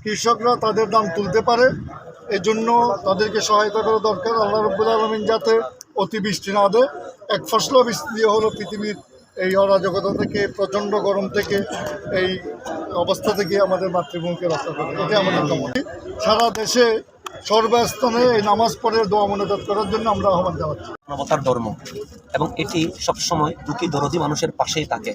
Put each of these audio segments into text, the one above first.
কৃষকরা তাদের দাম তুলতে পারে, এজন্য তাদেরকে সহায়তা করা দরকার। আল্লাহ রাব্বুল আলামিন যাতে অতিবৃষ্টি না দেয়, এক ফসলা বৃষ্টি দিয়ে হলো পৃথিবীর এই অরাজকতা থেকে, প্রচণ্ড গরম থেকে, এই অবস্থা থেকে আমাদের মাতৃভূমিকে রক্ষা করে। এটা আমাদের কামনা। সারা দেশে সর্বস্থানে এই নামাজ পড়ে দোয়া মোনাজাত করার জন্য আমরা আহ্বান জানাচ্ছি। মানবতার ধর্ম এবং এটি সবসময় দুঃখী দরদী মানুষের পাশেই থাকে।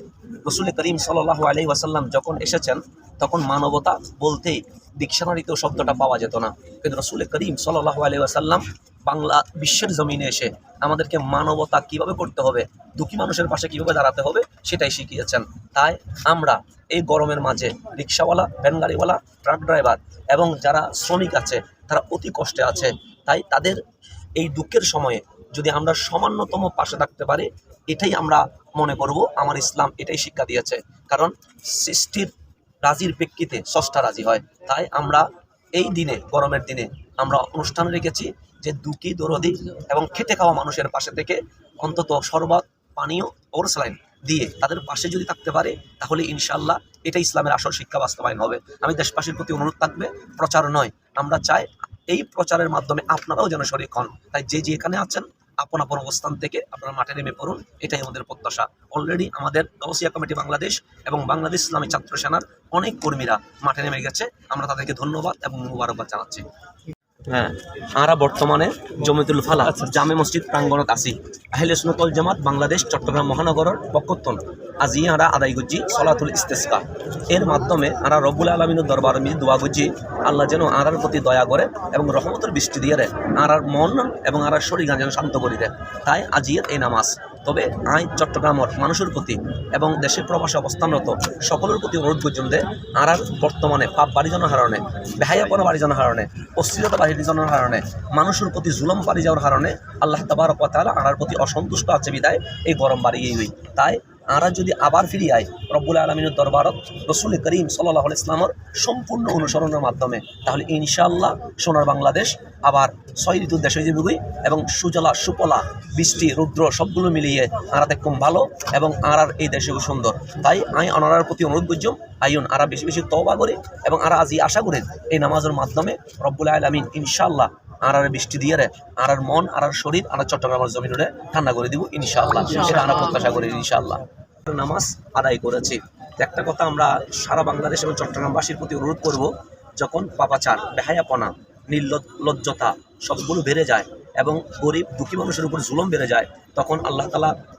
রসুল করিম সাল্লাল্লাহু আলাইহি ওয়াসাল্লাম যখন এসেছেন তখন মানবতা বলতেই ডিকশনারিতেও শব্দটা পাওয়া যেত না, কিন্তু রসুল করিম সাল্লাল্লাহু আলাইহি ওয়াসাল্লাম বাংলা বিশ্বের জমিনে এসে আমাদেরকে মানবতা কিভাবে করতে হবে, দুঃখী মানুষের পাশে কিভাবে দাঁড়াতে হবে সেটাই শিখিয়েছেন। তাই আমরা এই গরমের মাঝে রিক্সাওয়ালা, ভ্যান গাড়িওয়ালা, ট্রাক ড্রাইভার এবং যারা শ্রমিক আছে তারা অতি কষ্টে আছে। তাই তাদের এই দুঃখের সময়ে যদি আমরা সামান্যতম পাশে থাকতে পারি, এটাই আমরা মনে করব আমার ইসলাম এটাই শিক্ষা দিয়েছে। কারণ সৃষ্টির রাজির প্রেক্ষিতে স্রষ্টা রাজি হয়। তাই আমরা এই দিনে, গরমের দিনে আমরা অনুষ্ঠান রেখেছি যে দুঃখী দরদী এবং খেটে খাওয়া মানুষের পাশে থেকে অন্তত শরবত, পানীয়, ওরসলাইন দিয়ে তাদের পাশে যদি থাকতে পারে, তাহলে ইনশাআল্লাহ এটা ইসলামের আসল শিক্ষা বাস্তবায়ন হবে। আমি দেশবাসীর প্রতি অনুরোধ থাকবে, প্রচার নয়, আমরা চাই এই প্রচারের মাধ্যমে আপনারাও যেন শরীক হন। তাই যে যেখানে আছেন আপন আপন অবস্থান থেকে আপনারা মাঠে নেমে পড়ুন, এটাই আমাদের প্রত্যাশা। অলরেডি আমাদের গাউসিয়া কমিটি বাংলাদেশ এবং বাংলাদেশ ইসলামী ছাত্র সেনার অনেক কর্মীরা মাঠে নেমে গেছে, আমরা তাদেরকে ধন্যবাদ এবং মুবারকবাদ জানাচ্ছি। হ্যাঁ, আমরা বর্তমানে জমিতুল ফালা জামে মসজিদ প্রাঙ্গণত আছি। আহলে সুন্নাত ওয়াল জামাত বাংলাদেশ চট্টগ্রাম মহানগরের পক্ষত্তন আজি আমরা আদায় করছি সলাতুল ইস্তেসকা। এর মাধ্যমে আমরা রব্বুল আলামিনের দরবার আমি দোয়া করছি আল্লাহ যেন আরার প্রতি দয়া করে এবং রহমতের বৃষ্টি দিয়ে দেয়, আরার মন এবং আরার শরীর যেন শান্ত করে দেয়। তাই আজিয়ের এই নামাজ। তবে আই চট্টগ্রামের মানুষের প্রতি এবং দেশে প্রবাসে অবস্থানরত সকলের প্রতি অনুরোধ করছেন যে আরার বর্তমানে পাপ বাড়ি জানার কারণে, বেহায়াপনা বাড়ি জানার কারণে, অশ্লীলতা বাড়ি জানার কারণে, মানুষের প্রতি জুলম বাড়ি যাওয়ার কারণে আল্লাহ তাবারক ওয়া তাআলা আনার প্রতি অসন্তুষ্ট আছে বিদায় এই গরম বাড়িয়েই হই। তাই আরা যদি আবার ফিরে আয় রব্বুল আলামিনের দরবারত রসুল করিম সাল্লাল্লাহু আলাইহি ওয়াসাল্লামের সম্পূর্ণ অনুসরণের মাধ্যমে, তাহলে ইনশাআল্লাহ সোনার বাংলাদেশ আবার 6 ঋতুর দেশে যাবে এবং সুজলা সুপলা বৃষ্টি রৌদ্র সবগুলো মিলিয়ে আরা দেখুন ভালো এবং আরার এই দেশেও সুন্দর। তাই আমি আনারার প্রতি অনুরোধ করছি আইন আরা বেশি বেশি তওবা করে এবং আরা আজি আশা করেন এই নামাজের মাধ্যমে রব্বুল আলামিন ইনশাআল্লাহ আরার বৃষ্টি দিয়ে আরার মন, আরার শরীর, আরার চট্টগ্রামের জমিনে ঠান্ডা করে দিব ইনশাআল্লাহ। সেটা আমরা প্রত্যাশা করি ইনশাআল্লাহ। নামাজ আদায় করেছি। একটা কথা আমরা সারা বাংলাদেশ এবং চট্টগ্রামবাসীর প্রতি অনুরোধ করব, যখন পাপাচার, বেহায়াপনা, নির্লজ্জতা সবগুলো বেড়ে যায় এবং গরিব দুঃখী মানুষের উপর জুলুম বেড়ে যায়, তখন আল্লাহ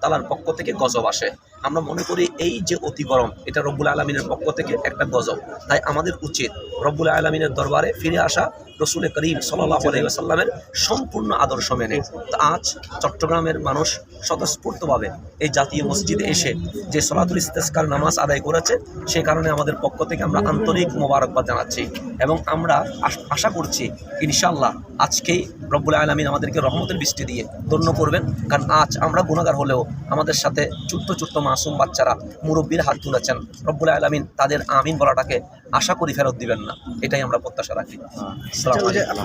তাআলার পক্ষ থেকে গজব আসে। আমরা মনে করি এই যে অতি গরম, এটা রব্বুল আলামিনের পক্ষ থেকে একটা গজব। তাই আমাদের উচিত রব্বুল আলামিনের দরবারে ফিরে আসা, রসুল করিম সাল্লাল্লাহু আলাইহি ওয়াসাল্লামের সম্পূর্ণ আদর্শ মেনে। তো আজ চট্টগ্রামের মানুষ স্বতঃস্ফূর্তভাবে এই জাতীয় মসজিদে এসে যে সলাতুল ইস্তেসকার নামাজ আদায় করেছে, সেই কারণে আমাদের পক্ষ থেকে আমরা আন্তরিক মোবারকবাদ জানাচ্ছি এবং আমরা আশা করছি ইনশাআল্লাহ আজকেই রব্বুল আলামিন আমাদেরকে রহমতের বৃষ্টি দিয়ে ধন্য করবেন। কারণ আজ আমরা গুনাহগার হলেও আমাদের সাথে ছোট্ট ছোট্ট মাসুম বাচ্চারা, মুরব্বীর হাত তুলেছেন, রব্বুল আলামিন তাদের আমিন বলাটাকে আশা করি ফেরত দিবেন না, এটাই আমরা প্রত্যাশা রাখি। আসসালামু আলাইকুম।